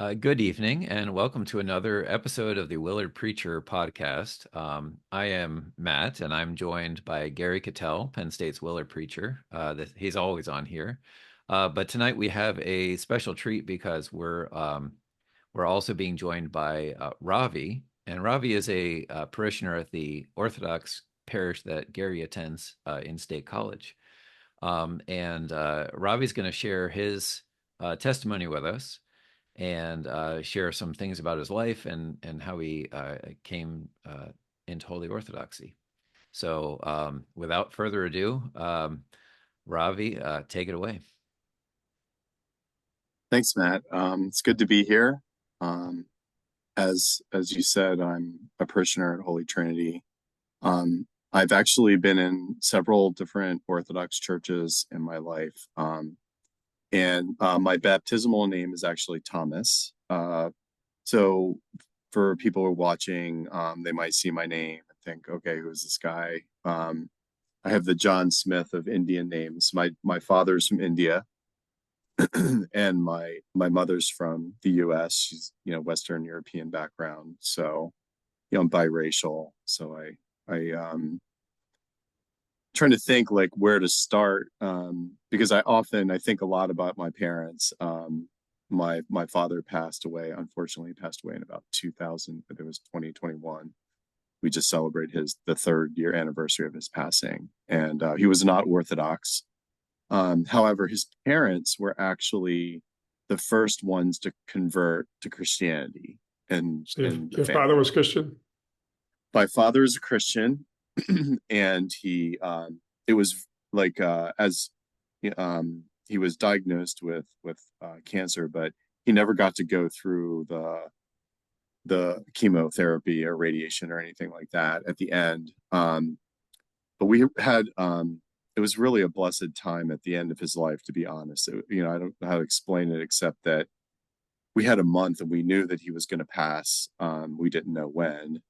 Good evening, and welcome to another episode of the Willard Preacher podcast. I am Matt, and I'm joined by Gary Cattell, Penn State's Willard Preacher. He's always on here, but tonight we have a special treat because we're also being joined by Ravi, and Ravi is a parishioner at the Orthodox parish that Gary attends in State College. And Ravi's going to share his testimony with us and share some things about his life and how he came into Holy Orthodoxy. So, without further ado, Ravi, take it away. Thanks, Matt. It's good to be here. Um, as you said, I'm a parishioner at Holy Trinity. I've actually been in several different Orthodox churches in my life, and my baptismal name is actually Thomas. So for people who are watching, they might see my name and think, "Okay, who's this guy?" I have the John Smith of Indian names. My father's from India, and my mother's from the US. She's, Western European background. So, I'm biracial. So I trying to think like where to start, because I think a lot about my parents. My father passed away, unfortunately passed away in about 2000, but it was 2021. We just celebrated the third year anniversary of his passing. And he was not Orthodox. However, his parents were actually the first ones to convert to Christianity So in the your father family. was Christian? My father is a Christian, and it was like as he was diagnosed with cancer, but he never got to go through the chemotherapy or radiation or anything like that at the end. But we had it was really a blessed time at the end of his life, to be honest. I don't know how to explain it except that we had a month and we knew that he was going to pass. We didn't know when,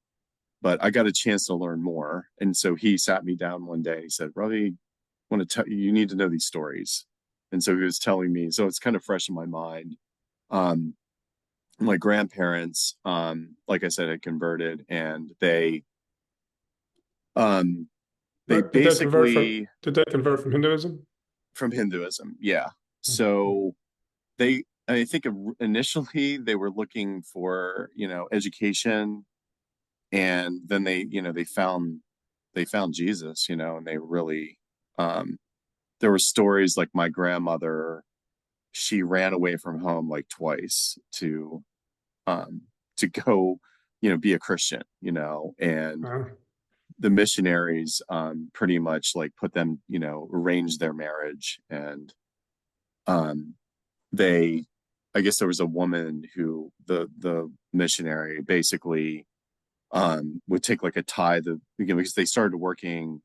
but I got a chance to learn more. And so he sat me down one day and he said, Ravi, I want to tell you, you need to know these stories. And so he was telling me, so it's kind of fresh in my mind. Um, my grandparents, like I said, had converted, and um, they Did they convert from basically did they convert from Hinduism? from Hinduism. Yeah. So I think initially they were looking for, education, and then they found Jesus, and they really, there were stories like my grandmother, she ran away from home like twice um, to go, be a Christian, and Uh, the missionaries pretty much like put them, arranged their marriage. And um, they I guess there was a woman who the missionary basically would take like a tithe of, because they started working,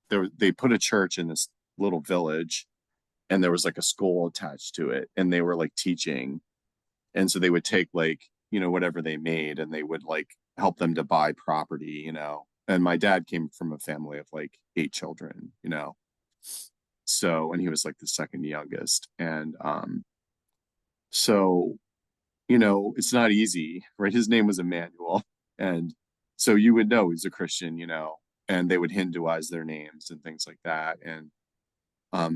they put a church in this little village, and there was like a school attached to it, and they were like teaching. And so they would take like, whatever they made, and they would like help them to buy property, and my dad came from a family of like 8 children, so, and he was like the second youngest. And so, it's not easy, right? His name was Emmanuel. And so you would know he's a Christian, and they would Hinduize their names and things like that. And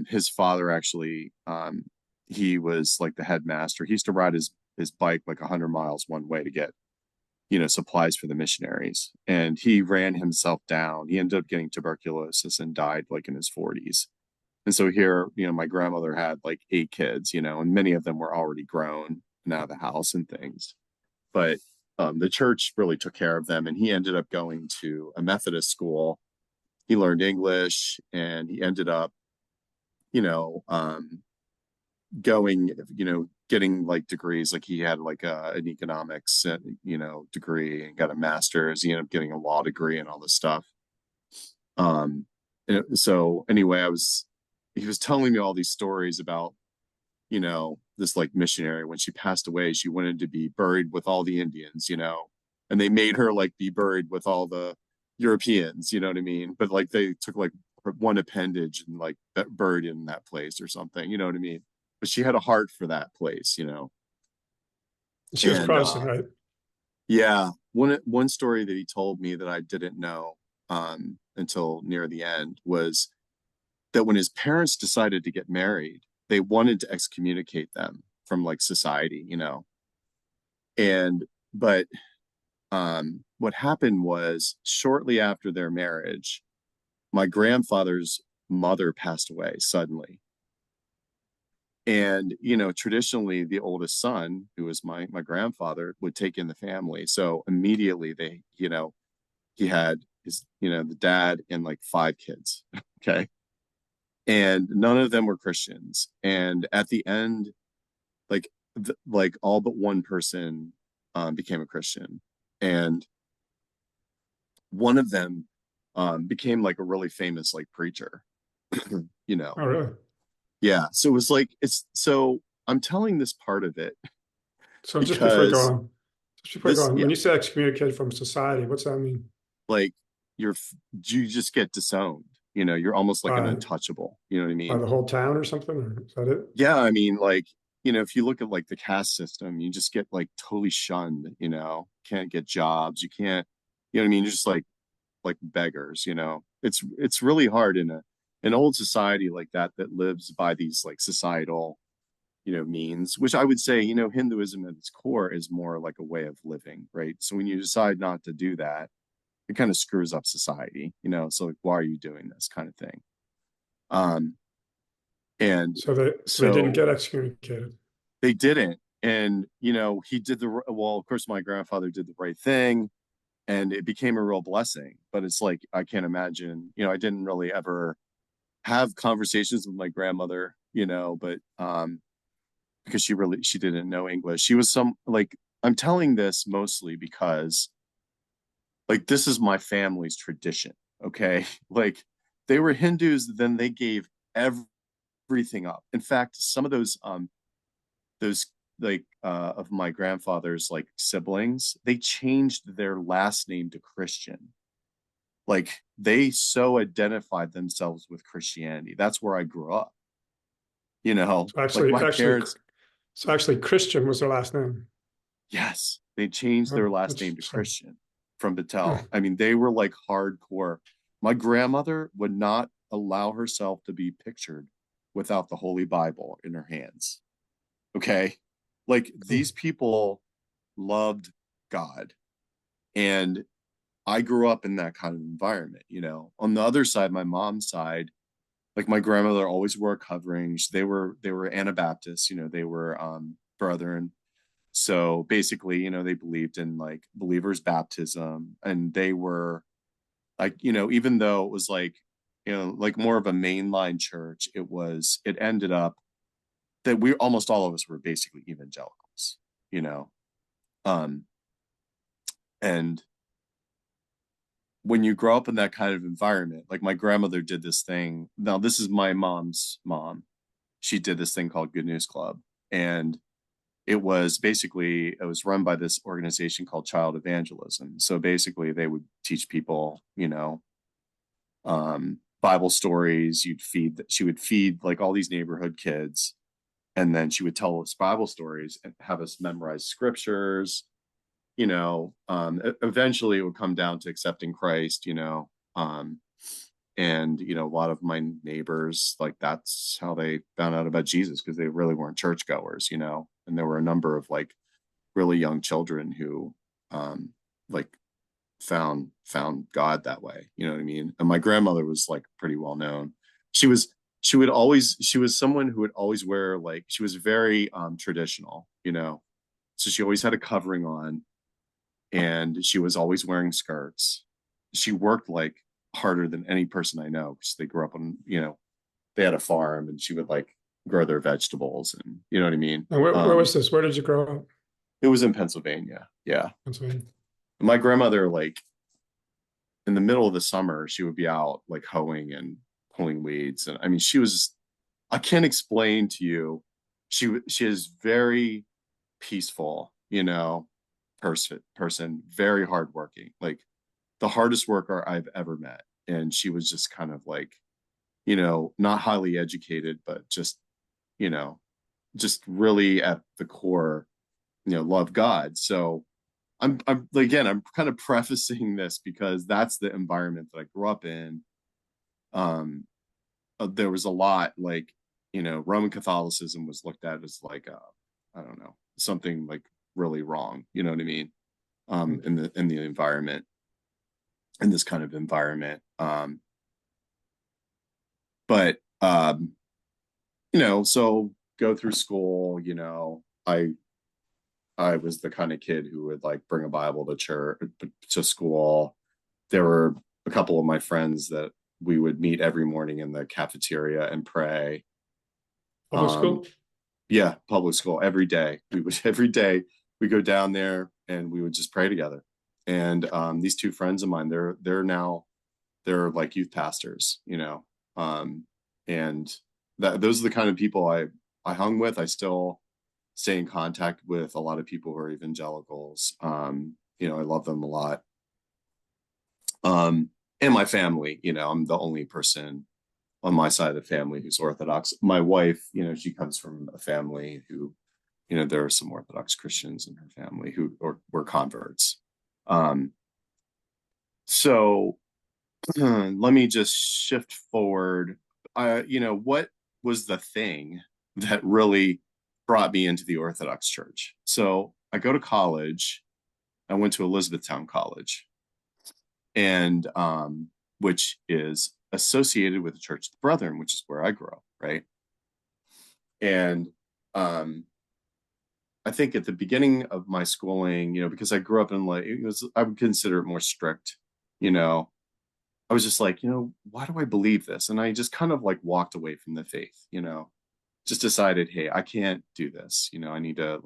his father actually, he was like the headmaster. He used to ride his bike like 100 miles one way to get, supplies for the missionaries. And he ran himself down. He ended up getting tuberculosis and died like in his 40s. And so here, my grandmother had like 8 kids, and many of them were already grown and out of the house and things. But the church really took care of them. And he ended up going to a Methodist school. He learned English, and he ended up, you know, um, going, getting like degrees. Like he had like an economics, degree, and got a master's. He ended up getting a law degree and all this stuff. Um, so anyway, he was telling me all these stories about, this like missionary. When she passed away, she wanted to be buried with all the Indians, and they made her like be buried with all the Europeans, you know what I mean? But like they took like one appendage and like buried in that place or something, you know what I mean? But she had a heart for that place. She was And Protestant, right? yeah, one story that he told me that I didn't know until near the end was that when his parents decided to get married, they wanted to excommunicate them from like society, and but what happened was shortly after their marriage, my grandfather's mother passed away suddenly. And, traditionally the oldest son, who was my grandfather, would take in the family. So immediately he had his, the dad and like five kids. Okay. And none of them were Christians. And at the end, like all but one person became a Christian. And one of them became like a really famous like preacher, you know. Oh, really? Yeah. So it was like so I'm telling this part of it So because just before you go this, on, yeah, when you say excommunicated from society, what's that mean? like you're you just get disowned, you're almost like an By untouchable, you know what I by mean? the whole town or something? Or is that it? Yeah, I mean, like, if you look at like the caste system, you just get like totally shunned, can't get jobs, you can't, what I mean? You're just like beggars, it's really hard in an old society like that lives by these like societal, means, which I would say, Hinduism at its core is more like a way of living, right? So when you decide not to do that, it kind of screws up society, so like, why are you doing this kind of thing? um and So they didn't so get excommunicated. they didn't. And he did well, of course my grandfather did the right thing, and it became a real blessing. But it's like, I can't imagine, I didn't really ever have conversations with my grandmother, but because she didn't know English. She was some like, I'm telling this mostly because like this is my family's tradition. Okay. Like they were Hindus, then they gave everything up. In fact, some of those like of my grandfather's like siblings, they changed their last name to Christian. Like they so identified themselves with Christianity. That's where I grew up, So like actually, my actually, parents. so actually, Christian was their last name. Yes, they changed their Oh, last that's name to interesting. Christian from Huh. Battelle. I mean, they were like hardcore. My grandmother would not allow herself to be pictured without the Holy Bible in her hands. Okay. Like Cool. these people loved God. And I grew up in that kind of environment, On the other side, my mom's side, like my grandmother always wore coverings. They were Anabaptists, they were brethren. So basically, they believed in like believers baptism, and they were like, even though it was like, like more of a mainline church, it ended up that we almost all of us were basically evangelicals, you know. Um and when you grow up in that kind of environment, like my grandmother did this thing. Now, this is my mom's mom. She did this thing called Good News Club. And it was run by this organization called Child Evangelism. So basically they would teach people, Bible stories. She would feed like all these neighborhood kids, and then she would tell us Bible stories and have us memorize scriptures. Eventually it would come down to accepting Christ, and a lot of my neighbors, like that's how they found out about Jesus, because they really weren't churchgoers, and there were a number of like really young children who like found God that way, you know what I mean? And my grandmother was like pretty well known. She was she was someone who would always wear, like, she was very traditional, so she always had a covering on, and she was always wearing skirts. She worked like harder than any person I know, because they grew up on, they had a farm, and she would like grow their vegetables, and you know what I mean. And where was this? Where did you grow up? It was in Pennsylvania. Yeah. Pennsylvania. My grandmother, like in the middle of the summer, she would be out like hoeing and pulling weeds. And I mean, I can't explain to you. She is very peaceful, person, very hardworking, like the hardest worker I've ever met. And she was just kind of like, not highly educated, but just, you know, just really at the core, love God. So I'm again, I'm kind of prefacing this because that's the environment that I grew up in. Um, there was a lot like, Roman Catholicism was looked at as like, I don't know, something like really wrong. You know what I mean? In the environment, in this kind of environment. But so go through school, I was the kind of kid who would like bring a Bible to church, to school. There were a couple of my friends that we would meet every morning in the cafeteria and pray. Public school? Yeah, public school every day. Every day we go down there and we would just pray together. And these two friends of mine, they're like youth pastors, and those are the kind of people I hung with. I still stay in contact with a lot of people who are evangelicals. I love them a lot. And my family, I'm the only person on my side of the family who's Orthodox. My wife, she comes from a family who, there are some Orthodox Christians in her family who were converts. So let me just shift forward. What was the thing that really brought me into the Orthodox Church? So I go to college. I went to Elizabethtown College, and which is associated with the Church of the Brethren, which is where I grew up, right? And I think at the beginning of my schooling, because I grew up in I would consider it more strict, I was just like, why do I believe this? And I just kind of like walked away from the faith, just decided, hey, I can't do this. I need to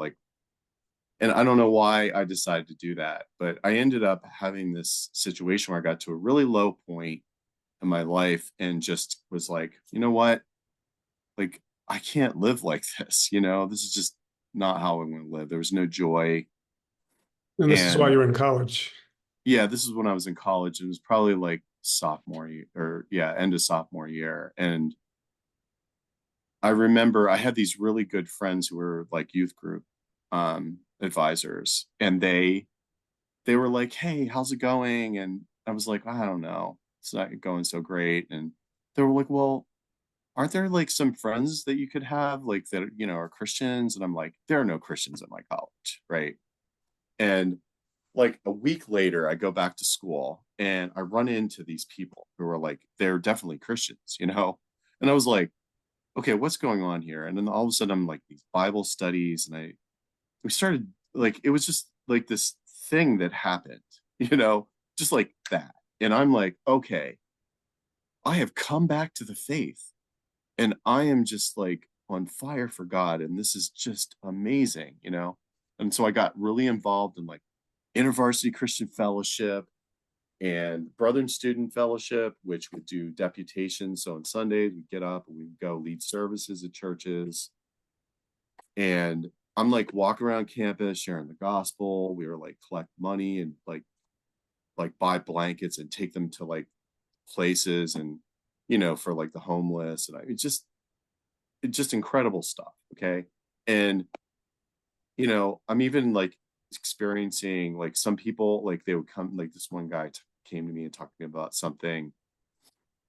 and I don't know why I decided to do that, but I ended up having this situation where I got to a really low point in my life and just was like, you know what? Like, I can't live like this, this is just not how I'm going to live. There was no joy. And this is why And you're in college. yeah, this is when I was in college. It was probably like sophomore year, or yeah, end of sophomore year. And I remember I had these really good friends who were like youth group advisors, and they were like, "Hey, how's it going?" And I was like, "I don't know, it's not going so great." And they were like, "Well, aren't there like some friends that you could have like that are Christians?" And I'm like, "There are no Christians at my college, right?" And like a week later, I go back to school and I run into these people who are like, they're definitely Christians, And I was like, okay, what's going on here? And then all of a sudden, I'm like these Bible studies, and we started like it was just like this thing that happened, just like that. And I'm like, okay, I have come back to the faith, and I am just like on fire for God, and this is just amazing. And so I got really involved in like InterVarsity Christian Fellowship and Brethren Student Fellowship, which would do deputations. So on Sundays, we'd get up and we'd go lead services at churches. And I'm like walking around campus sharing the gospel. We were like collect money and like buy blankets and take them to like places and for like the homeless. And it's just incredible stuff. Okay. And I'm even like experiencing like some people like they would come like this one guy came to me and talked to me about something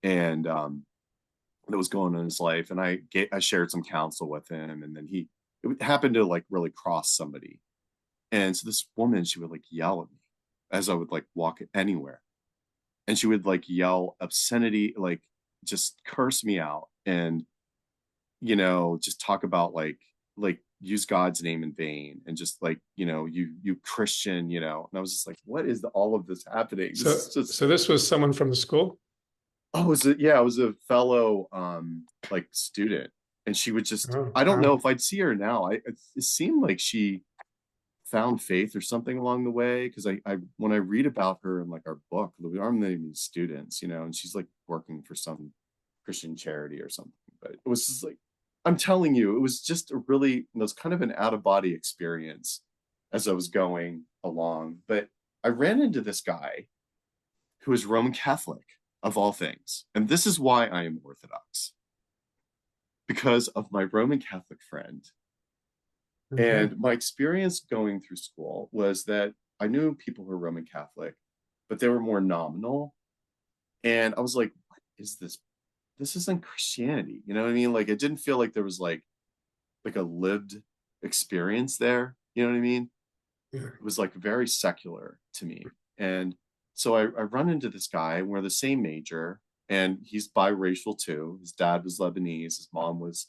and that was going on in his life, and I shared some counsel with him, and then it happened to like really cross somebody, and so this woman, she would like yell at me as I would like walk anywhere, and she would like yell obscenity, like just curse me out, and just talk about like use God's name in vain, and just like you Christian, and I was just like, what is all of this happening? This So, is just so this was someone from the school? oh, it was a fellow like student, and she would just Oh, I don't wow. know if I'd see her now. It seemed like she found faith or something along the way, because I when I read about her in like our book, we aren't naming students, and she's like working for some Christian charity or something. But it was just like, I'm telling you, it was just it was kind of an out of body experience as I was going along. But I ran into this guy who is Roman Catholic of all things. And this is why I am Orthodox, because of my Roman Catholic friend Okay. And my experience going through school was that I knew people who were Roman Catholic, but they were more nominal. And I was like, what is this? This isn't Christianity. You know what I mean? Like, it didn't feel like there was like a lived experience there. You know what I mean? Yeah. It was like very secular to me. And so I run into this guy, and we're the same major, and he's biracial too. His dad was Lebanese, his mom was,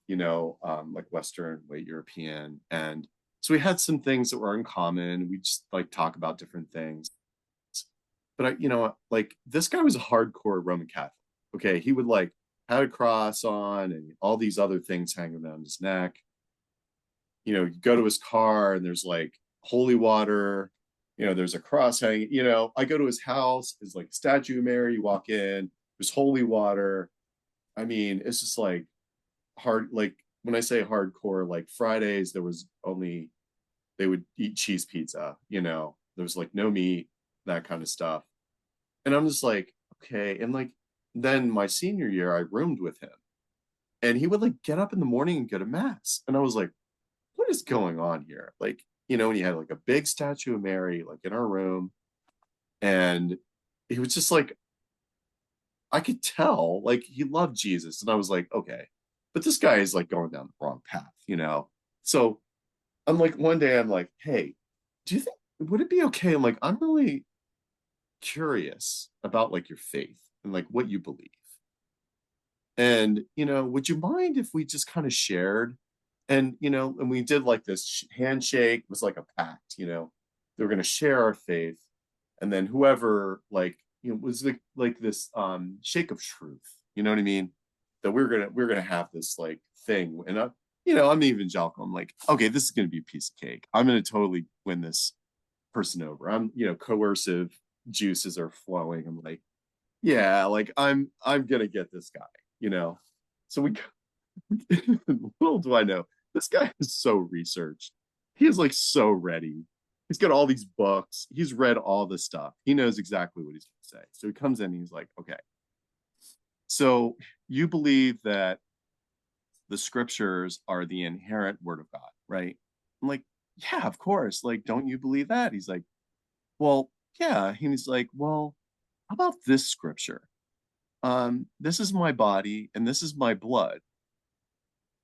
like Western, white European. And so we had some things that were in common. We just like talk about different things. But like this guy was a hardcore Roman Catholic. Okay. He would like had a cross on and all these other things hanging around his neck. You go to his car and there's like holy water, there's a cross hanging, I go to his house, there's like a statue of Mary, you walk in, there's holy water. I mean, it's just like hard, like when I say hardcore, like Fridays, they would eat cheese pizza, there was like no meat, that kind of stuff. And I'm just like, okay. And like, then my senior year, I roomed with him and he would like get up in the morning and go to mass. And I was like, what is going on here? Like, and he had like a big statue of Mary, like in our room. And he was just like, I could tell, like, he loved Jesus. And I was like, okay, but this guy is like going down the wrong path. So I'm like, one day I'm like, hey, do you think, would it be okay? I'm like, I'm really curious about like your faith and like what you believe. And, would you mind if we just kind of shared? And, and we did like this handshake, it was like a pact, they were going to share our faith. And then whoever like, was like this shake of truth, you know what I mean? That we're gonna have this like thing. And I'm evangelical. I'm like, okay, this is gonna be a piece of cake. I'm gonna totally win this person over. I'm, coercive juices are flowing. I'm like, yeah, like I'm gonna get this guy, you know. So we little do I know, this guy is so researched. He is like so ready. He's got all these books. He's read all this stuff. He knows exactly what he's going to say. So he comes in and he's like, okay, so you believe that the scriptures are the inherent word of God, right? I'm like, yeah, of course. Like, don't you believe that? He's like, well, yeah. And he's like, well, how about this scripture? This is my body and this is my blood.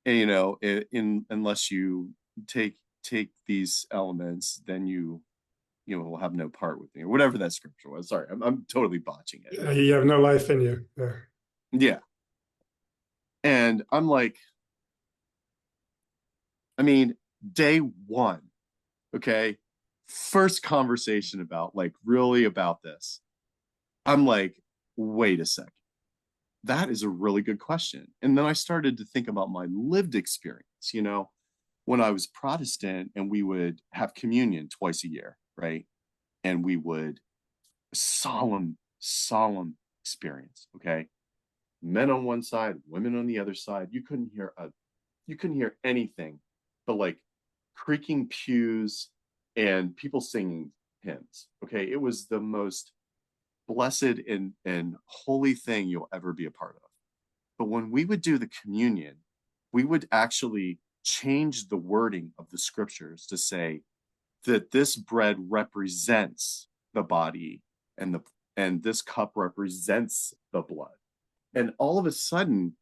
And unless you take these elements, then you will have no part with me, or whatever that scripture was. Sorry, I'm totally botching it. You have no life in you. Yeah. Yeah. And I'm like, I mean, day one, okay, first conversation about like really about this. I'm like, wait a second. That is a really good question. And then I started to think about my lived experience, when I was Protestant and we would have communion twice a year, right? And we would solemn experience, okay? Men on one side, women on the other side. You couldn't hear anything but like creaking pews and people singing hymns. Okay, it was the most blessed and holy thing you'll ever be a part of. But when we would do the communion, we would actually change the wording of the scriptures to say that this bread represents the body and this cup represents the blood. And all of a sudden,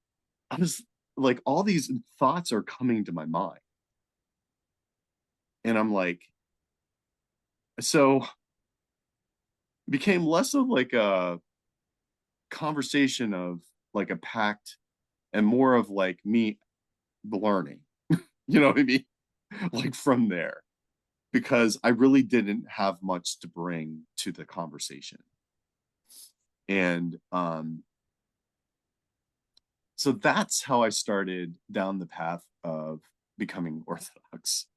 I was like, all these thoughts are coming to my mind. And I'm like, so it became less of like a conversation of like a pact and more of like me learning. You know what I mean? Like from there, because I really didn't have much to bring to the conversation. And so that's how I started down the path of becoming Orthodox.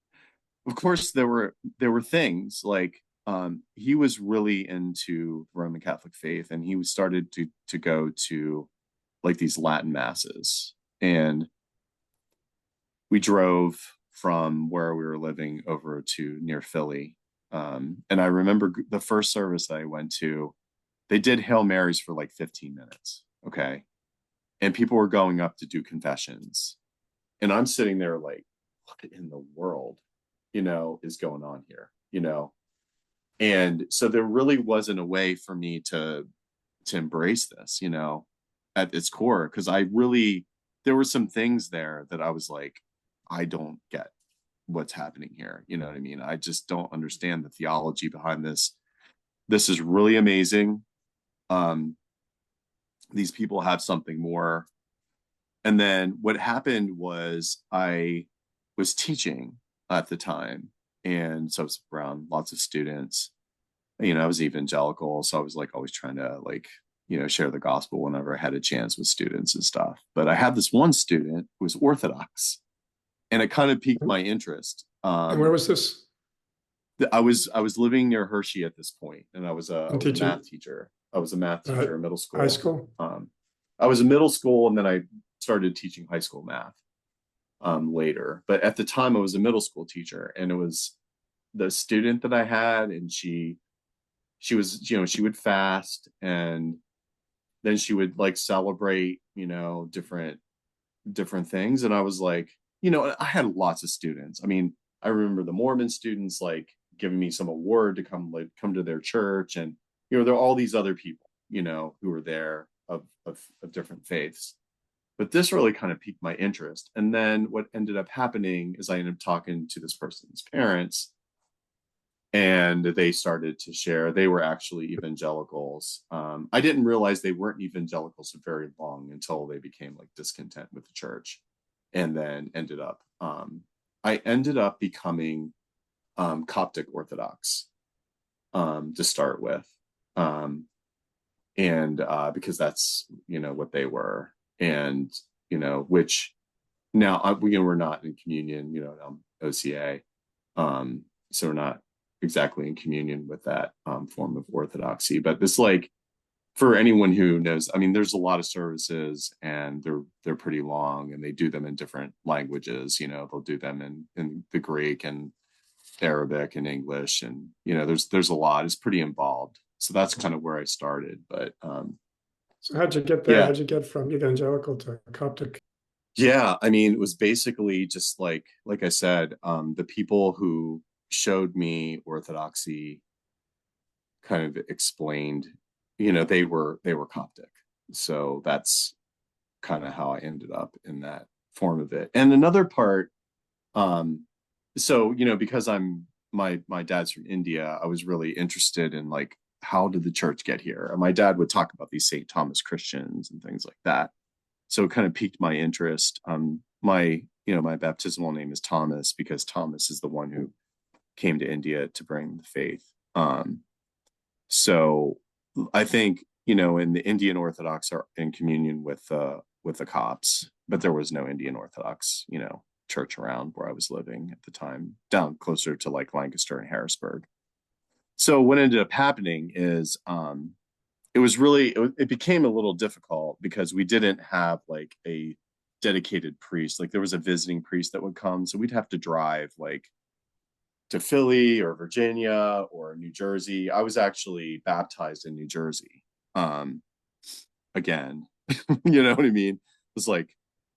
Of course, there were things like he was really into Roman Catholic faith, and he started to go to like these Latin masses, and we drove from where we were living over to near Philly. And I remember the first service I went to, they did Hail Marys for like 15 minutes. Okay. And people were going up to do confessions. And I'm sitting there like, what in the world, is going on here. And so there really wasn't a way for me to embrace this, at its core, because there were some things there that I was like, I don't get what's happening here. You know what I mean? I just don't understand the theology behind this. This is really amazing. Um, these people have something more. And then what happened was I was teaching at the time. And so I was around lots of students. I was evangelical. So I was like always trying to share the gospel whenever I had a chance with students and stuff. But I had this one student who was Orthodox, and it kind of piqued my interest. And where was this? I was living near Hershey at this point, and I was And a math teaching teacher. I was a math teacher in middle high school. school? I was in middle school, and then I started teaching high school math later. But at the time, I was a middle school teacher, and it was the student that I had, and she was, she would fast, and then she would like celebrate, different things. And I was like, I had lots of students. I mean, I remember the Mormon students like giving me some award to come to their church. And, there are all these other people, who were there of different faiths. But this really kind of piqued my interest. And then what ended up happening is I ended up talking to this person's parents, and they started to share. They were actually evangelicals. I didn't realize they weren't evangelicals for very long until they became like discontent with the church, and then I ended up becoming Coptic Orthodox to start with, and because that's what they were, and which now we're not in communion. OCA, so we're not exactly in communion with that form of orthodoxy. But this, like, for anyone who knows, I mean, there's a lot of services, and they're pretty long, and they do them in different languages. They'll do them in the Greek and Arabic and English, and there's a lot. It's pretty involved. So that's kind of where I started. But So how'd you get there? yeah, How'd you get from evangelical to Coptic? yeah. I mean, it was basically just like I said, the people who showed me orthodoxy kind of explained, they were Coptic. So that's kind of how I ended up in that form of it. And another part, so because my dad's from India, I was really interested in like, how did the church get here? And my dad would talk about these St. Thomas Christians and things like that. So it kind of piqued my interest. My baptismal name is Thomas because Thomas is the one who came to India to bring the faith. So I think, in the Indian Orthodox are in communion with the Copts, but there was no Indian Orthodox, church around where I was living at the time, down closer to like Lancaster and Harrisburg. So what ended up happening is it became a little difficult because we didn't have like a dedicated priest. Like there was a visiting priest that would come, so we'd have to drive like to Philly or Virginia or New Jersey. I was actually baptized in New Jersey. Again, you know what I mean? It was like,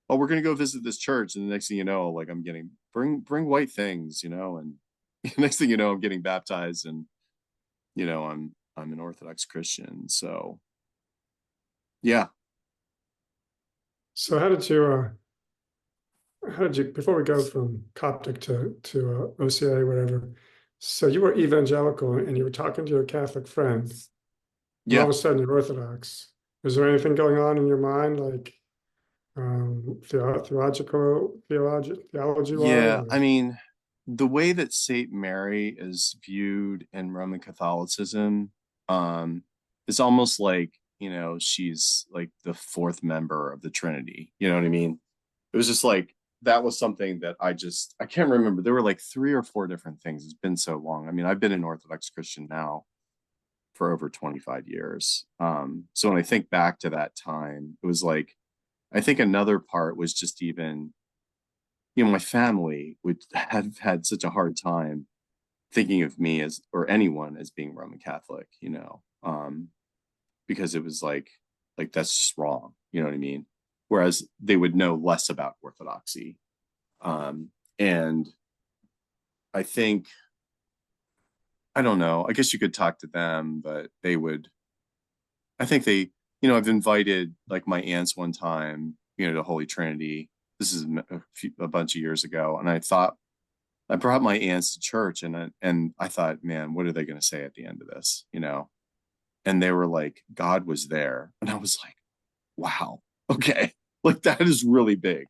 oh, we're gonna go visit this church, and the next thing you know, like I'm getting bring white things, and next thing you know, I'm getting baptized, and I'm an Orthodox Christian. So yeah, So how did you, before we go from Coptic to OCA, whatever, so you were evangelical and you were talking to your Catholic friend, and all yeah, of a sudden you're Orthodox. Was there anything going on in your mind, like theology wise, yeah. or I mean, the way that Saint Mary is viewed in Roman Catholicism, um, is almost like, she's like the fourth member of the Trinity. You know what I mean? It was just like that was something that I can't remember. There were like three or four different things. It's been so long. I mean, I've been an Orthodox Christian now for over 25 years. So when I think back to that time, it was like I think another part was just even, my family would have had such a hard time thinking of me as, or anyone as being Roman Catholic, because it was like that's just wrong. You know what I mean? Whereas they would know less about Orthodoxy. Um, And I think, I don't know, I guess you could talk to them, but they would, I think they, I've invited like my aunts one time, to Holy Trinity. This is a bunch of years ago. And I thought, I brought my aunts to church, and I thought, man, what are they going to say at the end of this? And they were like, God was there. And I was like, wow, okay. Like that is really big,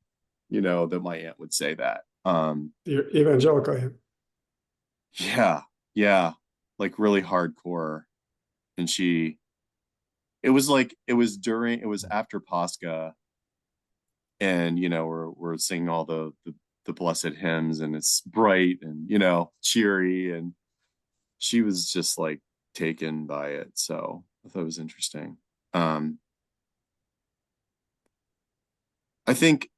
that my aunt would say that. You're evangelical. Yeah. Yeah, yeah, like really hardcore. And it was after Pascha, and we're singing all the blessed hymns, and it's bright and cheery, and she was just like taken by it. So I thought it was interesting. I think,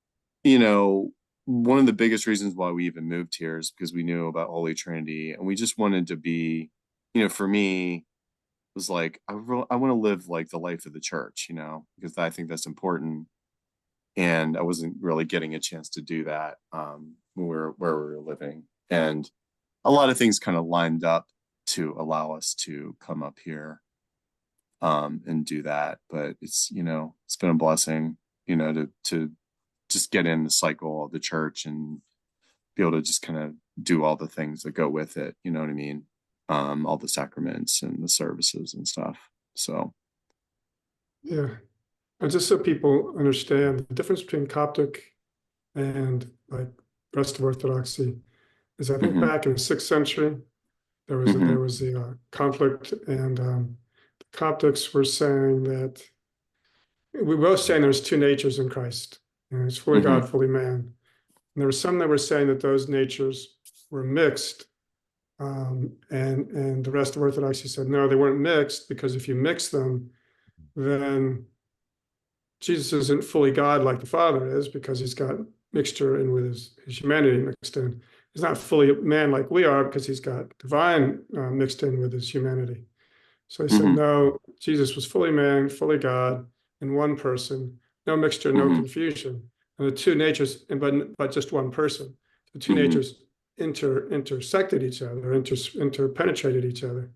one of the biggest reasons why we even moved here is because we knew about Holy Trinity, and we just wanted to be, for me, it was like, I want to live like the life of the church, because I think that's important. And I wasn't really getting a chance to do that when where we were living. And a lot of things kind of lined up to allow us to come up here and do that. But it's been a blessing, to just get in the cycle of the church and be able to just kind of do all the things that go with it. You know what I mean? All the sacraments and the services and stuff. So, Yeah. And just so people understand the difference between Coptic and like the rest of Orthodoxy is I think hmm back in the 6th century, there hmm was a conflict, and the Coptics were saying that we were both saying there's two natures in Christ. He's fully hmm God, fully man. And there were some that were saying that those natures were mixed. And the rest of Orthodoxy said, no, they weren't mixed, because if you mix them, then Jesus isn't fully God like the Father is, because he's got mixture in with his humanity mixed in. He's not fully man like we are, because he's got divine mixed in with his humanity. So he said, hmm no, Jesus was fully man, fully God in one person, no mixture, no hmm confusion. And the two natures, but just one person. The two hmm natures intersected each other, interpenetrated each other,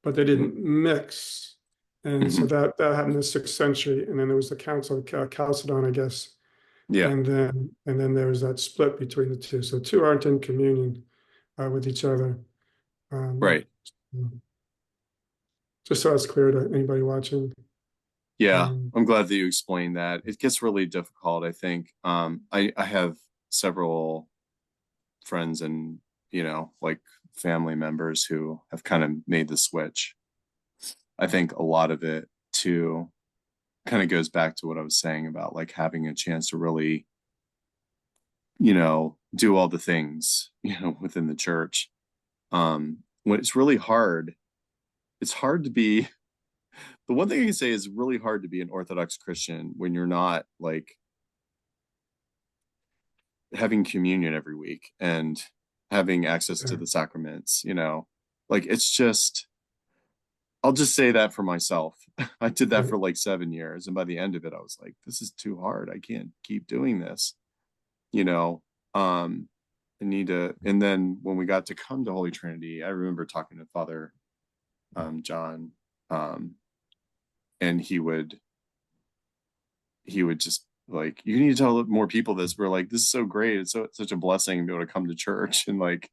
but they didn't mix. And so hmm that happened in the 6th century. And then there was the Council of Chalcedon, I guess. Yeah, And then there was that split between the two. So two aren't in communion with each other. Um, right. just so it's clear to anybody watching. Yeah, Um, I'm glad that you explained that. It gets really difficult, I think. I have several friends and, like family members who have kind of made the switch. I think a lot of it too kind of goes back to what I was saying about like having a chance to really, do all the things, within the church. When it's really hard, it's hard to be the one thing I can say is really hard to be an Orthodox Christian when you're not like having communion every week and having access to yeah, the sacraments, like it's just, I'll just say that for myself. I did that yeah, for like 7 years. And by the end of it, I was like, this is too hard. I can't keep doing this, you know? Um, I need to, and then when we got to come to Holy Trinity, I remember talking to Father John, um, and he would just like, you need to tell more people this. We're like, this is so great. It's such a blessing to be able to come to church and like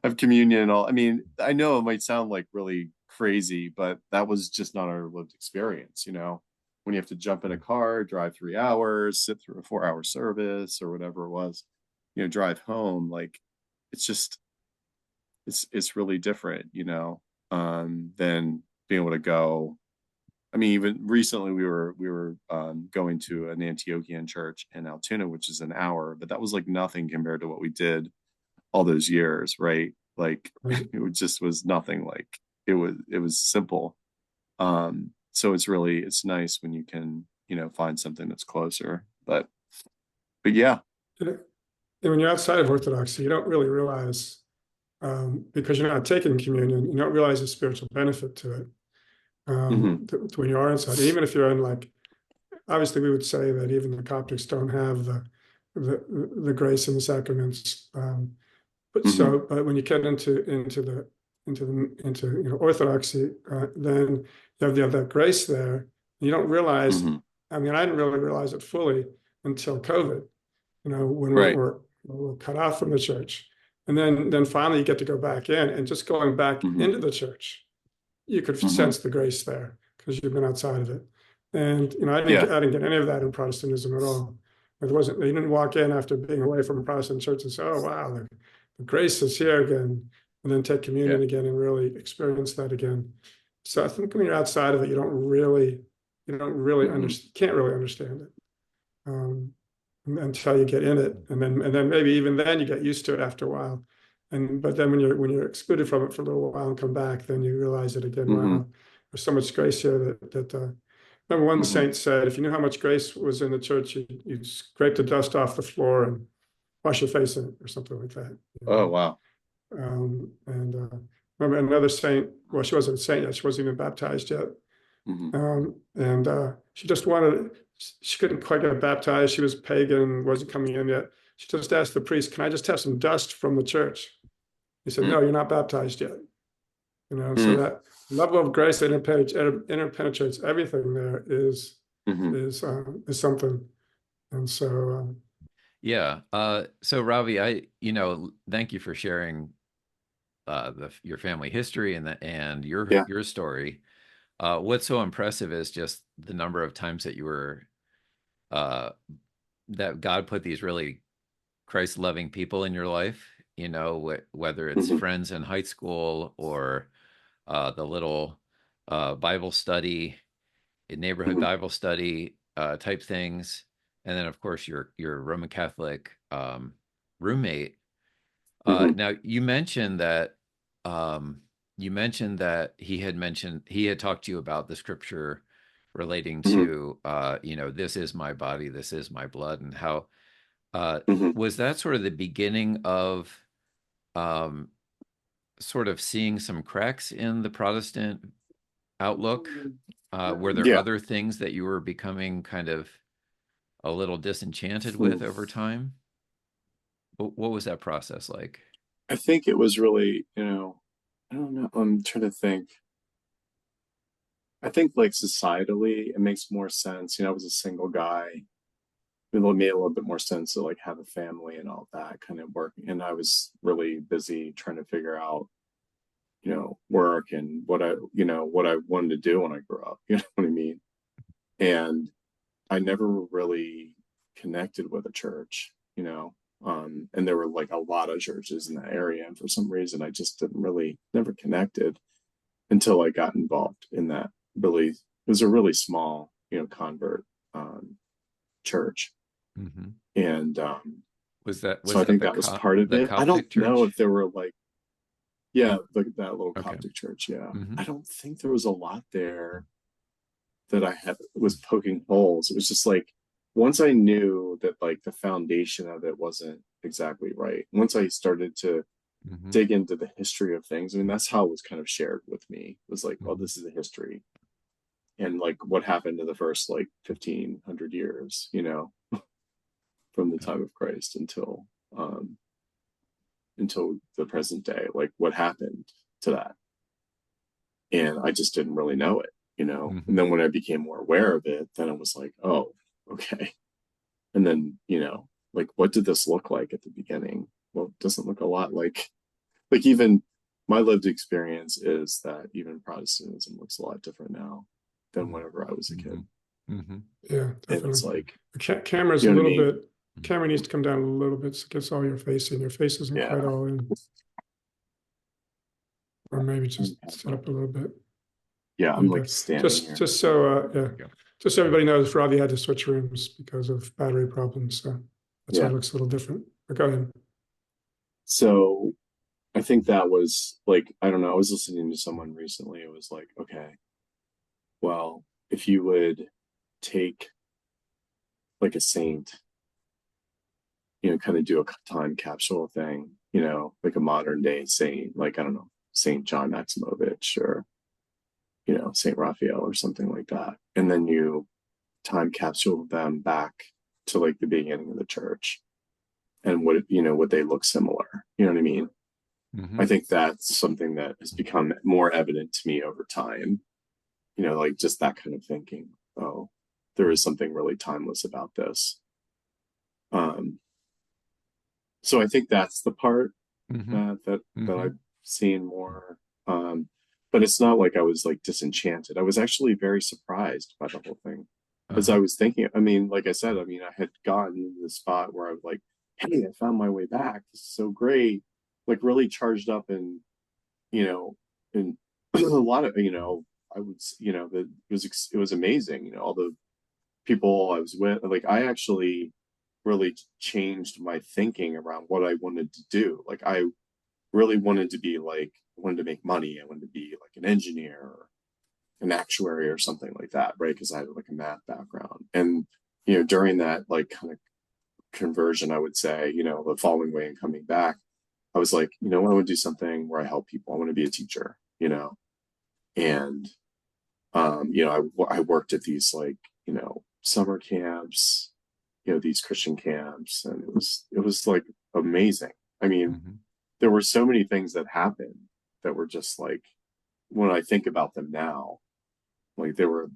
have communion and all. I mean, I know it might sound like really crazy, but that was just not our lived experience, when you have to jump in a car, drive 3 hours, sit through a 4 hour service or whatever it was, drive home. Like it's just, it's really different, than being able to go. I mean, even recently we were going to an Antiochian church in Altoona, which is an hour, but that was like nothing compared to what we did all those years, right? Like right. just was nothing. Like it was simple. So it's nice when you can find something that's closer. But yeah. And when you're outside of Orthodoxy, you don't really realize, because you're not taking communion, you don't realize the spiritual benefit to it, hmm to when you are inside. Even if you're in, like, obviously we would say that even the Coptics don't have the the grace and the sacraments. Hmm. But when you get into Orthodoxy, then you have that grace there. You don't realize. Hmm. I mean, I didn't really realize it fully until COVID. When Right. we're cut off from the church, and then finally you get to go back in, and just going back Hmm. into the church, you could Hmm. sense the grace there because you've been outside of it. And Yeah. I didn't get any of that in Protestantism at all. It wasn't. You didn't walk in after being away from a Protestant church and say, "Oh wow, the grace is here again," and then take Yeah. communion again and really experience that again. So I think when you're outside of it, you don't really Hmm. understand, can't really understand it until you get in it, and then maybe even then you get used to it after a while. But then when you're excluded from it for a little while and come back, then you realize it again. Hmm. Wow, there's so much grace here that remember one Hmm. saint said, if you knew how much grace was in the church, you'd scrape the dust off the floor and wash your face in it or something like that. Oh, wow. And remember another saint. Well, she wasn't a saint yet. She wasn't even baptized yet. Hmm. And she just wanted, she couldn't quite get baptized. She was pagan, wasn't coming in yet. She just asked the priest, "Can I just have some dust from the church?" He said, "No, you're not baptized yet." So Hmm. that level of grace that interpenetrates everything there Hmm. is something. And so, Yeah. So Ravi, thank you for sharing your family history and Yeah. your story. What's so impressive is just the number of times that you were uh, that God put these really Christ-loving people in your life. Whether it's Hmm. friends in high school or the little Bible study, neighborhood Hmm. Bible study type things, and then of course your Roman Catholic roommate. Hmm. Now you mentioned that he had talked to you about the scripture relating Hmm. to this is my body, this is my blood, and how Hmm. was that sort of the beginning of um, sort of seeing some cracks in the Protestant outlook? Were there Yeah. other things that you were becoming kind of a little disenchanted Hmm. with over time? What was that process like? I think it was really, I don't know. I'm trying to think. I think like societally, it makes more sense. I was a single guy. It made a little bit more sense to like have a family and all that kind of work. And I was really busy trying to figure out, work and what I wanted to do when I grew up. You know what I mean? And I never really connected with a church. And there were like a lot of churches in that area. And for some reason, I just didn't really never connected until I got involved in that really, it was a really small, convert church. Hmm. And so Was I that think that was part of the it. I don't Coptic know church? if there were like, yeah, that little Okay. Coptic church. Yeah. Hmm. I don't think there was a lot there that I had was poking holes. It was just like once I knew that like the foundation of it wasn't exactly right. Once I started to Hmm. dig into the history of things, I mean that's how it was kind of shared with me. It was like, well, Hmm. this is the history and like what happened in the first like 1500 years, from the time of Christ um until the present day, like what happened to that. And I just didn't really know it. And Hmm. then when I became more aware of it, then it was like, oh, okay. And then, like what did this look like at the beginning? Well, it doesn't look a lot like even my lived experience is that even Protestantism looks a lot different now than whenever I was a Hmm. kid. Hmm. yeah, And it's definitely. like, Camera's you a know what I little mean? bit. Camera needs to come down a little bit so it gets all your face in. Your face isn't quite Yeah. all in, or maybe just set up a little bit. Yeah, There I'm you like go. standing here. Just so yeah, There you go. just so everybody knows, Ravi had to switch rooms because of battery problems. So that's why Yeah. it looks a little different. But go ahead. So I think that was like, I don't know, I was listening to someone recently. It was like, okay, well, if you would take like a saint, kind of do a time capsule thing, like a modern day saint, like, I don't know, Saint John Maximovich or, Saint Raphael or something like that. And then you time capsule them back to like the beginning of the church. and what they look similar. You know what I mean? Mm-hmm. I think that's something that has become more evident to me over time. Like just that kind of thinking. Oh, there is something really timeless about this. Um, so I think that's the part Mm-hmm. that Mm-hmm. I've seen more. But it's not like I was like disenchanted. I was actually very surprised by the whole thing. As I Uh-huh. was thinking, I mean, like I said, I mean, I had gotten to the spot where I was like, hey, I found my way back. This is so great. Like really charged up and, you know, and a lot of, I would, that it was amazing. All the people I was with, like I actually really changed my thinking around what I wanted to do. Like I really wanted to be like, I wanted to make money. I wanted to be like an engineer or an actuary or something like that, right? Because I had like a math background. And, during that like kind of conversion, I would say, the following way and coming back, I was like, I want to do something where I help people. I want to be a teacher, and, I worked at these like, summer camps, these Christian camps, and it was like amazing. I mean, Mm-hmm. there were so many things that happened that were just like, when I think about them now, like they were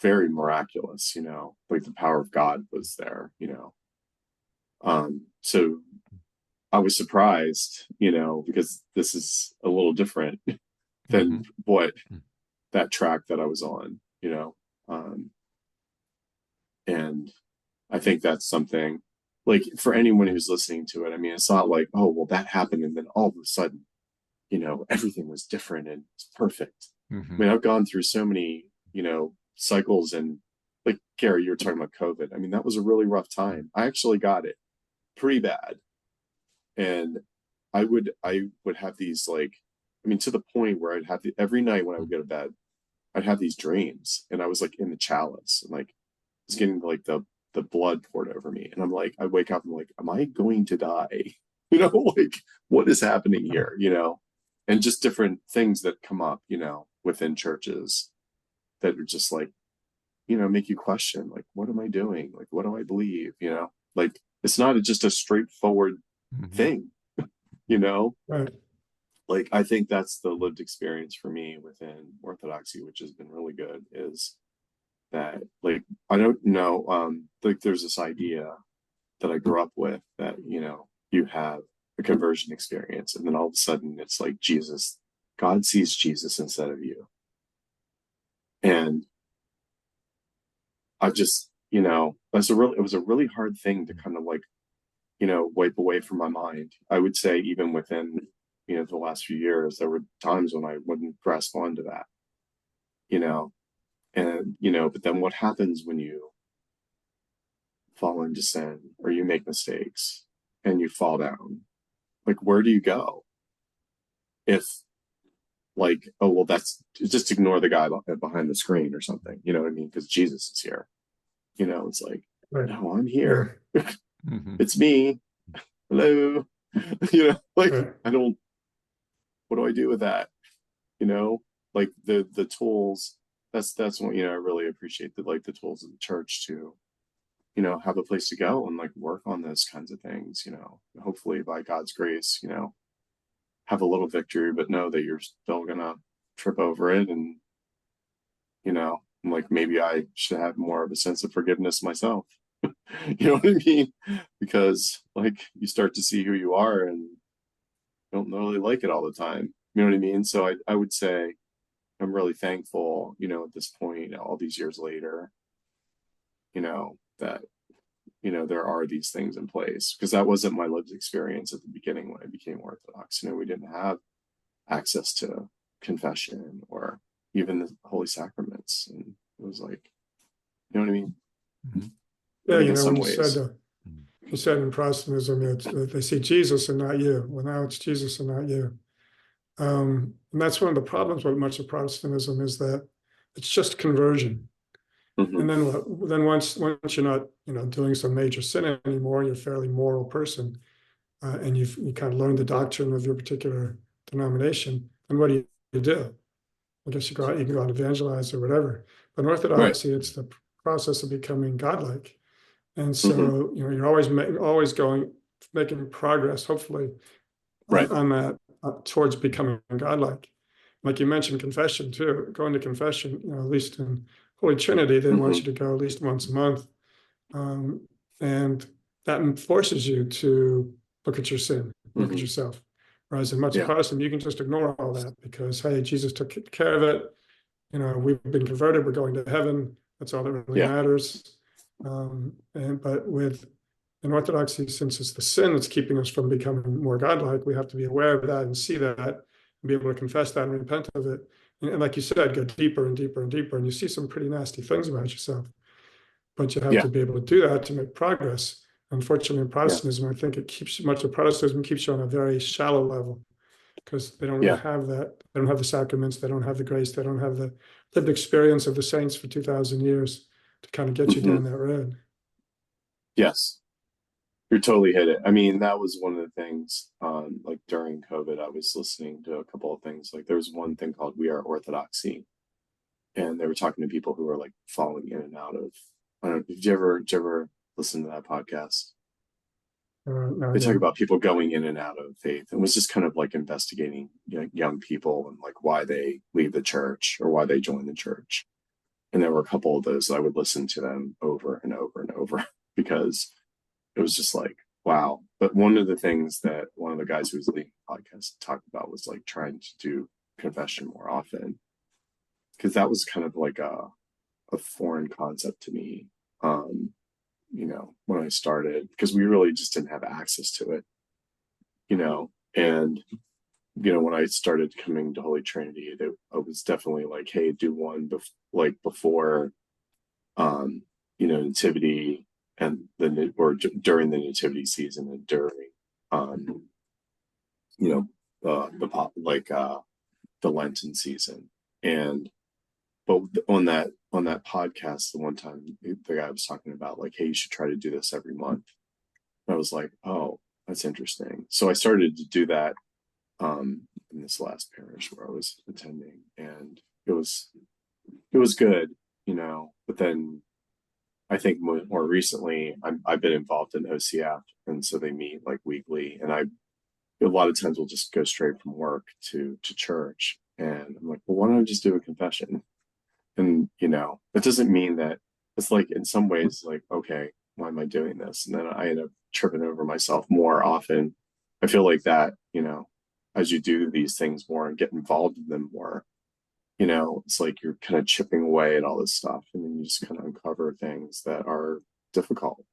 very miraculous, like the power of God was there. So I was surprised, because this is a little different Mm-hmm. than what that track that I was on, um, and I think that's something like for anyone who's listening to it. I mean, it's not like, oh, well, that happened, and then all of a sudden, everything was different and it's perfect. Mm-hmm. I mean, I've gone through so many, cycles, and like Gary, you were talking about COVID. I mean, that was a really rough time. I actually got it pretty bad. And I would have these like, I mean, to the point where I'd have every night when I would go to bed, I'd have these dreams, and I was like in the chalice, and like I was getting like the blood poured over me, and I'm like, I wake up, and I'm like, am I going to die? Like what is happening here? And just different things that come up, within churches that are just like, make you question, like, what am I doing? Like, what do I believe? Like it's not just a straightforward Mm-hmm. thing, you know? Right. Like I think that's the lived experience for me within Orthodoxy, which has been really good, is that like I don't know, like there's this idea that I grew up with that, you have a conversion experience, and then all of a sudden it's like God sees Jesus instead of you. And I just, it was a really hard thing to kind of like, wipe away from my mind. I would say even within, the last few years, there were times when I wouldn't grasp onto that, you know, and, but then what happens when you fall into sin or you make mistakes and you fall down? Like, where do you go? If like, oh, well, that's just ignore the guy behind the screen or something, you know what I mean? Because Jesus is here, it's like, Right. no, I'm Yeah. here. Mm-hmm. It's me. Hello. Like Right. I don't, what do I do with that? You know, like the tools, that's what, I really appreciate the tools of the church to, have a place to go and like work on those kinds of things, hopefully by God's grace, have a little victory, but know that you're still gonna trip over it. And, like maybe I should have more of a sense of forgiveness myself. You know what I mean? Because like you start to see who you are and don't really like it all the time. You know what I mean? So I would say I'm really thankful, at this point, all these years later, that, there are these things in place, because that wasn't my lived experience at the beginning when I became Orthodox. We didn't have access to confession or even the holy sacraments. And it was like, you know what I mean? Mm-hmm. I Yeah, think in when some ways. you said in Protestantism, they see Jesus and not you. Well, now it's Jesus and not you. And that's one of the problems with much of Protestantism, is that it's just conversion. Mm-hmm. And then once you're not, doing some major sin anymore, you're a fairly moral person, and you kind of learn the doctrine of your particular denomination. And what do? I guess you can go out and evangelize or whatever. But in Right. Orthodoxy, it's the process of becoming godlike. And Mm-hmm. so, you're always going making progress, hopefully, Right. on that towards becoming godlike. Like you mentioned, confession too. Going to confession, at least in Holy Trinity, they want you to go at least once a month, and that forces you to look at your sin, look at yourself. Whereas in much Yeah. Protestant, you can just ignore all that because, hey, Jesus took care of it. We've been converted. We're going to heaven. That's all that really Yeah. matters. But in Orthodoxy, since it's the sin that's keeping us from becoming more godlike, we have to be aware of that and see that and be able to confess that and repent of it. And like you said, go deeper and deeper and deeper. And you see some pretty nasty things about yourself, but you have Yeah. to be able to do that to make progress. Unfortunately, in Yeah. Protestantism, I think much of Protestantism keeps you on a very shallow level because they don't really Yeah. have that. They don't have the sacraments. They don't have the grace. They don't have the lived experience of the saints for 2,000 years to kind of get you down that road. Yes. You're totally hit it. I mean, that was one of the things, like during COVID, I was listening to a couple of things. Like there was one thing called We Are Orthodoxy, and they were talking to people who were like falling in and out of, I don't know, did you ever listen to that podcast? No, They talk yeah. about people going in and out of faith, and was just kind of like investigating young people and like why they leave the church or why they join the church. And there were a couple of those that I would listen to them over and over and over because it was just like, wow. But one of the things that one of the guys who was leading the podcast talked about was like trying to do confession more often, because that was kind of like a foreign concept to me, when I started, because we really just didn't have access to it, and when I started coming to Holy Trinity, I was definitely like, hey, do one before, nativity and during the nativity season and during, the Lenten season. And but on that podcast, the one time the guy was talking about like, hey, you should try to do this every month. And I was like, oh, that's interesting. So I started to do that in this last parish where I was attending, and it was good, But then I think more recently, I've been involved in OCF, and so they meet like weekly, and a lot of times we'll just go straight from work to church, and I'm like, well, why don't I just do a confession? And it doesn't mean that it's like in some ways like, okay, why am I doing this? And then I end up tripping over myself more often. I feel like that, as you do these things more and get involved in them more, it's like you're kind of chipping away at all this stuff, and then you just kind of uncover things that are difficult,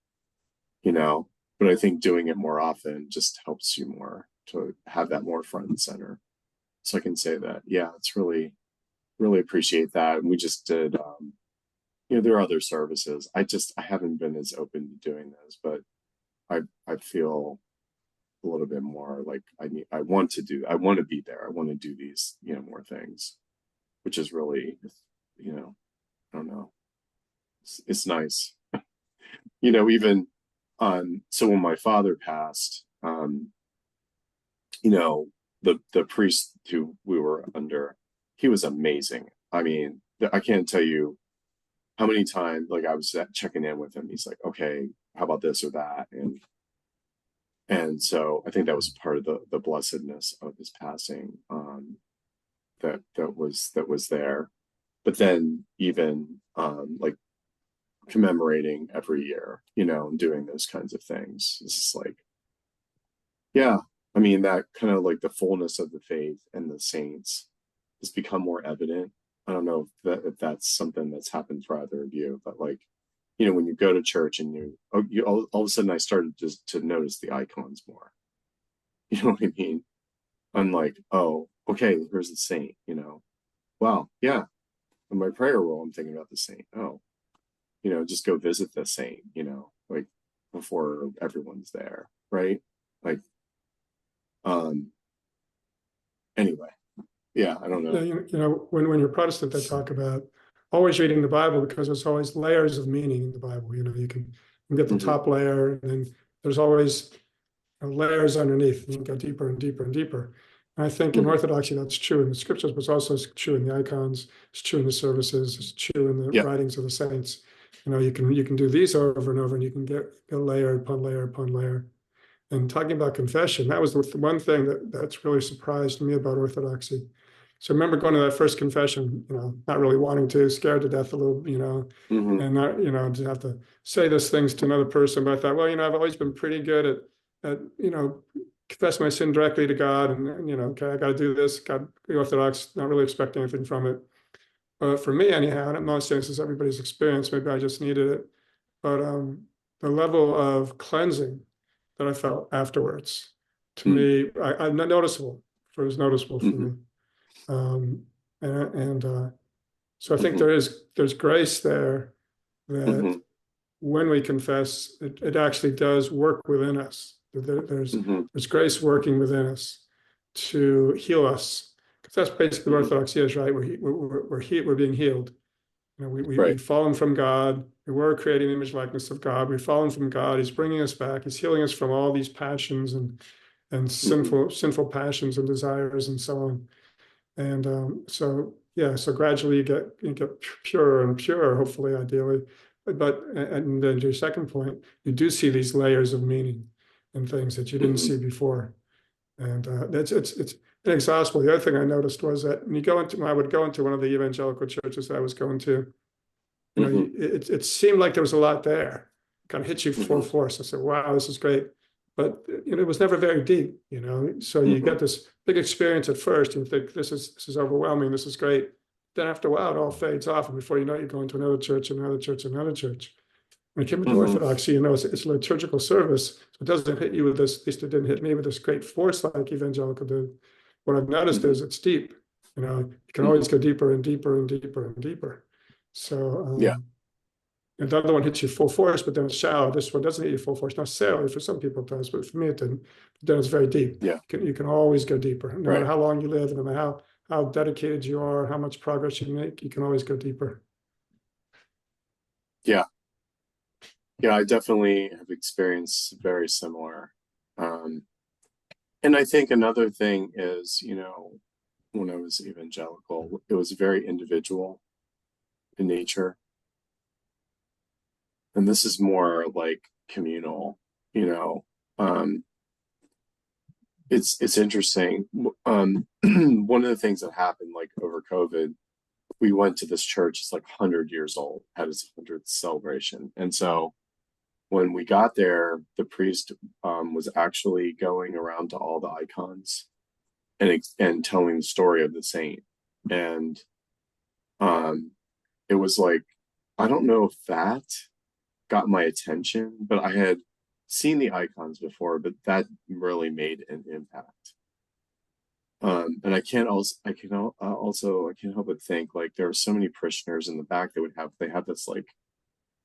but I think doing it more often just helps you more to have that more front and center. So I can say that, yeah, it's really, really appreciate that. And we just did, there are other services. I haven't been as open to doing those, but I feel a little bit more like I want to be there. I want to do these, more things, which is really, I don't know. It's nice, even, so when my father passed, the priest who we were under, he was amazing. I mean, I can't tell you how many times, like I was checking in with him. He's like, okay, how about this or that? And so I think that was part of the blessedness of his passing, that was there. But then even, like commemorating every year, and doing those kinds of things. It's just like, yeah, I mean, that kind of like the fullness of the faith and the saints has become more evident. I don't know if that's something that's happened for either of you, but like, when you go to church and you all of a sudden I started just to notice the icons more. You know what I mean? I'm like, oh, okay, here's the saint, Wow, yeah. In my prayer roll, I'm thinking about the saint. Oh, just go visit the saint, like before everyone's there, right? Like, anyway, yeah, I don't know. Yeah, when you're Protestant, they talk about always reading the Bible because there's always layers of meaning in the Bible. You can get the top layer, and then there's always layers underneath, and you go deeper and deeper and deeper. And I think in Orthodoxy that's true in the scriptures, but it's also true in the icons. It's true in the services. It's true in the Yeah. writings of the saints. You can do these over and over, and you can go layer upon layer upon layer. And talking about confession, that was the one thing that's really surprised me about Orthodoxy. So I remember going to that first confession, not really wanting to, scared to death a little, Hmm. and not, to have to say those things to another person. But I thought, well, I've always been pretty good at confess my sin directly to God, and okay, I got to do this. God, the Orthodox, not really expecting anything from it. For me, anyhow, and I'm not saying this is everybody's experience. Maybe I just needed it, but the level of cleansing that I felt afterwards, to me, I'm not noticeable. It was noticeable for Hmm. me, um, and so I think Hmm. there's grace there that Hmm. when we confess, it actually does work within us. There's Hmm. there's grace working within us to heal us, because that's basically what Hmm. Orthodoxy is, right? We're being healed. Right. We've fallen from God. We were creating the image likeness of God. We've fallen from God. He's bringing us back. He's healing us from all these passions and Hmm. sinful passions and desires and so on. And so yeah, so gradually you get purer and purer, hopefully, ideally. But and then to your second point, you do see these layers of meaning and things that you didn't Hmm. see before, and that's it's inexhaustible. The other thing I noticed was that when I would go into one of the evangelical churches that I was going to, Hmm. it seemed like there was a lot there, kind of hit you full Hmm. force. I said, wow, this is great. But it was never very deep, So you Hmm. get this big experience at first, and you think this is overwhelming, this is great. Then after a while, it all fades off, and before you know it, you're going to another church, another church, another church. When it came into Hmm. Orthodoxy, it's a liturgical service, so it doesn't hit you with this. At least it didn't hit me with this great force like Evangelical did. What I've noticed Hmm. is it's deep. You can Hmm. always go deeper and deeper and deeper and deeper. So Yeah. and the other one hits you full force, but then it's shallow. This one doesn't hit you full force necessarily. For some people it does, but for me it didn't. But then it's very deep. Yeah. You can always go deeper. No matter Right. how long you live, and no matter how dedicated you are, how much progress you make, you can always go deeper. Yeah. Yeah. I definitely have experienced very similar. Um, and I think another thing is, when I was evangelical, it was very individual in nature. And this is more like communal, you know. Um, it's interesting. One of the things that happened like over COVID, we went to this church, it's like 100 years old, had its 100th celebration. And so when we got there, the priest was actually going around to all the icons and telling the story of the saint. And um, it was like, I don't know if that got my attention, but I had seen the icons before, but that really made an impact. And I can't help but think like there are so many parishioners in the back that they have this like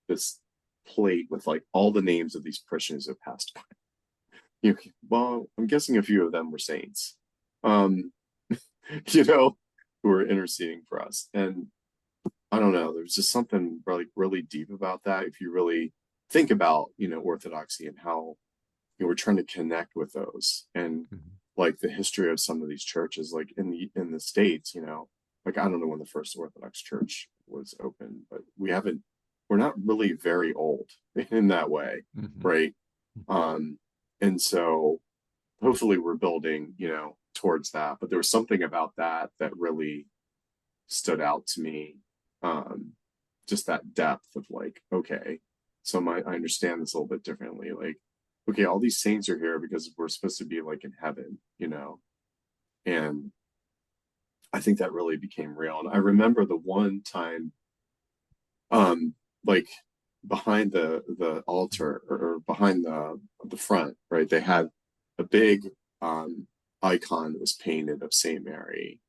this plate with like all the names of these parishioners that passed by. Well, I'm guessing a few of them were saints, um, you know, who were interceding for us. And I don't know, there's just something really deep about that. If you really think about, Orthodoxy and how we're trying to connect with those and Mhm. like the history of some of these churches, like in the States, like I don't know when the first Orthodox church was open, but we're not really very old in that way, Mhm. right? Um, and so hopefully we're building, towards that. But there was something about that that really stood out to me. Um, just that depth of like, okay, I understand this a little bit differently. Like, okay, all these saints are here because we're supposed to be like in heaven, and I think that really became real. And I remember the one time, um, like behind the altar or behind the front, right? They had a big icon that was painted of Saint Mary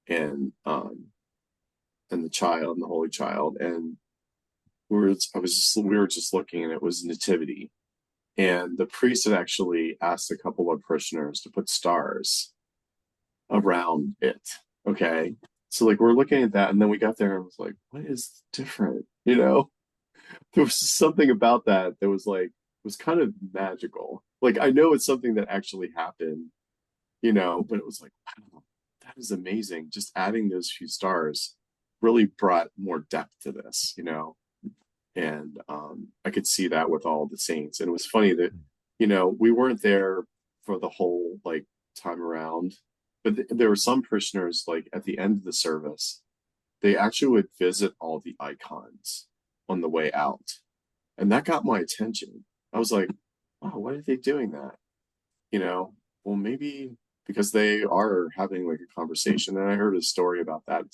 and and the child and the Holy Child, and we were just looking, and it was Nativity, and the priest had actually asked a couple of parishioners to put stars around it. Okay, so like we're looking at that, and then we got there and was like, what is different? There was something about that that was like was kind of magical. Like I know it's something that actually happened, but it was like, wow, that is amazing. Just adding those few stars really brought more depth to this, and I could see that with all the saints. And it was funny that, we weren't there for the whole like time around, but there were some parishioners like at the end of the service, they actually would visit all the icons on the way out. And that got my attention. I was like, wow, why are they doing that? Well, maybe because they are having like a conversation. And I heard a story about that.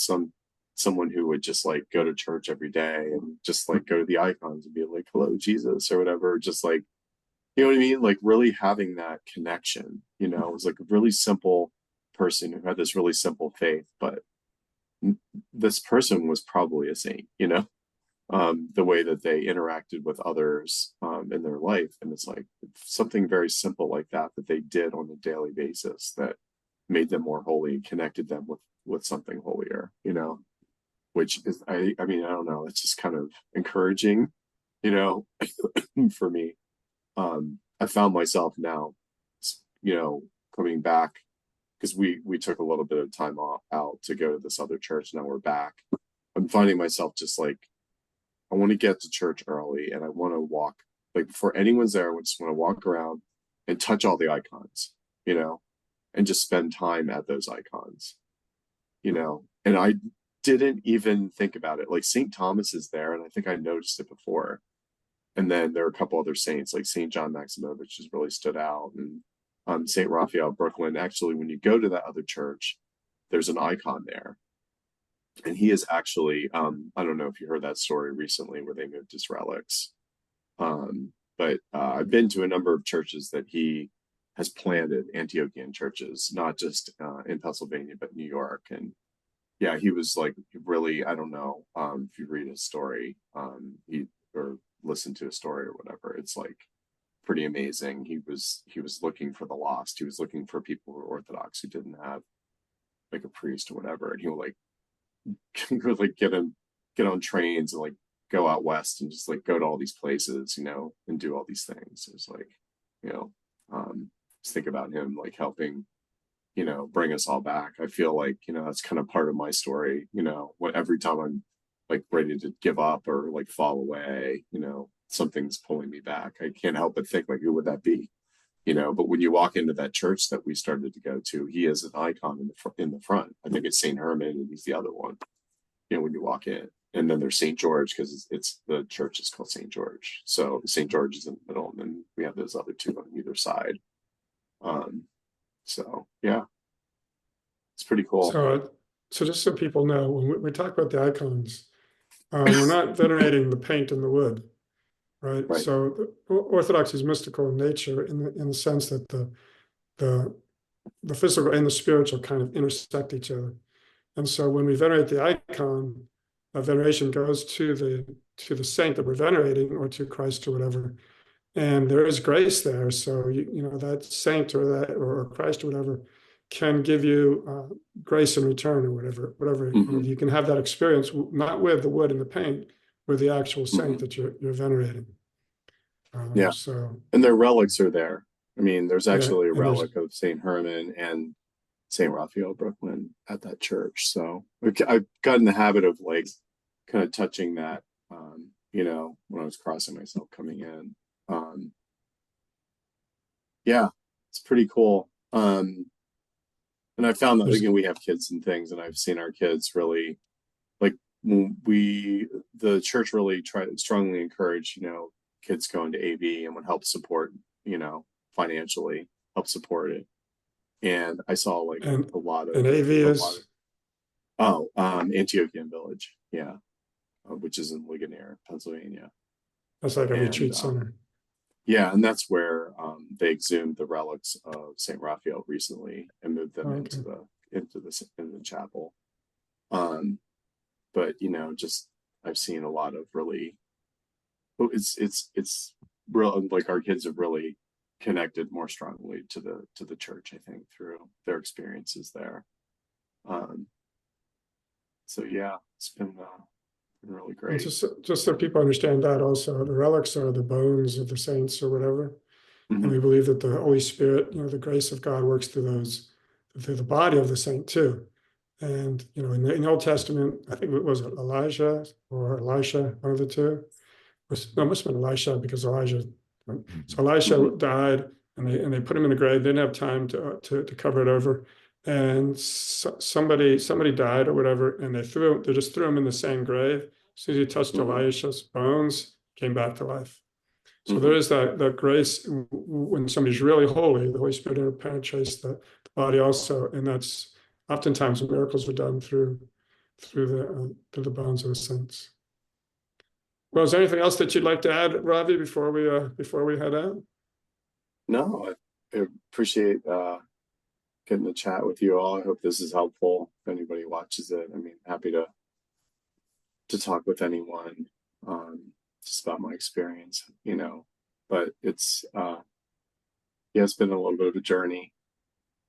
Someone who would just like go to church every day and just like go to the icons and be like, hello, Jesus, or whatever. Just like, you know what I mean? Like really having that connection, it was like a really simple person who had this really simple faith, but this person was probably a saint. The way that they interacted with others in their life. And it's like something very simple like that they did on a daily basis that made them more holy and connected them with something holier, which is, I mean, I don't know, it's just kind of encouraging, you know, for me. I found myself now, coming back because we took a little bit of time out to go to this other church. Now we're back. I'm finding myself just like, I want to get to church early and I want to walk, like before anyone's there, I just want to walk around and touch all the icons, and just spend time at those icons. And I didn't even think about it. Like St. Thomas is there, and I think I noticed it before. And then there are a couple other saints, like St. John Maximovich has really stood out, and St. Raphael Brooklyn. Actually, when you go to that other church, there's an icon there. And he is actually, I don't know if you heard that story recently where they moved his relics. But I've been to a number of churches that he has planted, Antiochian churches, not just in Pennsylvania, but New York. And yeah, he was like really, I don't know if you read his story, or listen to a story or whatever, it's like pretty amazing. He was looking for the lost. He was looking for people who were Orthodox who didn't have like a priest or whatever. And he would like like get on trains and like go out west and just like go to all these places, and do all these things. It was like, just think about him like helping, bring us all back. I feel like, that's kind of part of my story, every time I'm like ready to give up or like fall away, something's pulling me back. I can't help but think like, who would that be? But when you walk into that church that we started to go to, he is an icon in the front. I think it's St. Herman, and he's the other one. When you walk in, and then there's St. George because it's the church is called St. George. So St. George is in the middle, and then we have those other two on either side. So yeah, it's pretty cool. So just so people know, when we talk about the icons, we're not venerating the paint and the wood. Right. Right. So Orthodoxy is mystical in nature in the sense that the physical and the spiritual kind of intersect each other. And so when we venerate the icon, veneration goes to the saint that we're venerating or to Christ or whatever. And there is grace there. So that saint or Christ or whatever can give you grace in return or whatever. Mm-hmm. You can have that experience, not with the wood and the paint, with the actual saint Mm-hmm. that you're venerating. Yeah. So, and their relics are there. I mean, there's yeah, actually a and relic of St. Herman and St. Raphael Brooklyn at that church. So I've gotten the habit of like kind of touching that, when I was crossing myself coming in. Yeah, it's pretty cool. And I found that again, we have kids and things, and I've seen our kids really like the church really strongly encourage, kids going to AV and would help support, financially help support it. And I saw like a lot of AV is Antiochian Village, yeah, which is in Ligonier, Pennsylvania. That's like a retreat center. Yeah, and that's where they exhumed the relics of Saint Raphael recently and moved them into the chapel. But just I've seen a lot of really, it's real, like our kids have really connected more strongly to the church, I think, through their experiences there. So yeah, it's been really great. Just so people understand that also, the relics are the bones of the saints or whatever. Mm-hmm. And we believe that the Holy Spirit, the grace of God works through the body of the saint too. And, in the Old Testament, I think it was Elijah or Elisha, one of the two. It must have been Elisha because Elijah Mhm. So Elisha Mhm. died, and they put him in the grave. They didn't have time to cover it over, and somebody died or whatever, and they just threw him in the same grave. As soon as he touched Mhm. Elisha's bones, came back to life. So there Mhm. is that grace when somebody's really holy, the Holy Spirit penetrates the body also, and that's oftentimes miracles are done through the bones of the saints. Well, is there anything else that you'd like to add, Ravi, before we head out? No, I appreciate getting to chat with you all. I hope this is helpful if anybody watches it. I mean, happy to talk with anyone, just about my experience, but it's been a little bit of a journey.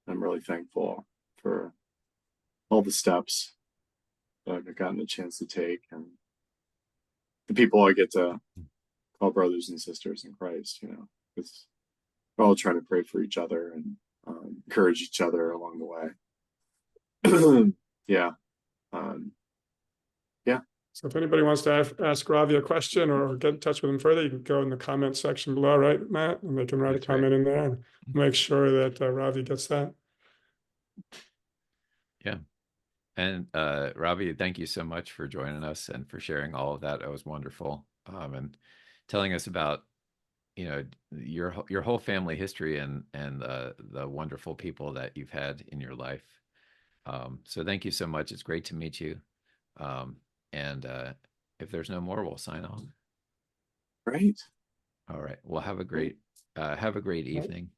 I'm really thankful for all the steps that I've gotten a chance to take, and the people I get to call brothers and sisters in Christ, because we're all trying to pray for each other and encourage each other along the way. Yeah. Um, yeah. So if anybody wants to ask Ravi a question or get in touch with him further, you can go in the comment section below, right, Matt? And they can write a That's right. comment in there and make sure that Ravi gets that. Yeah. And Ravi, thank you so much for joining us and for sharing all of that. It was wonderful. And telling us about, your whole family history and the wonderful people that you've had in your life. So thank you so much. It's great to meet you. Um, and if there's no more, we'll sign off. Great. All right. Well, have a great evening.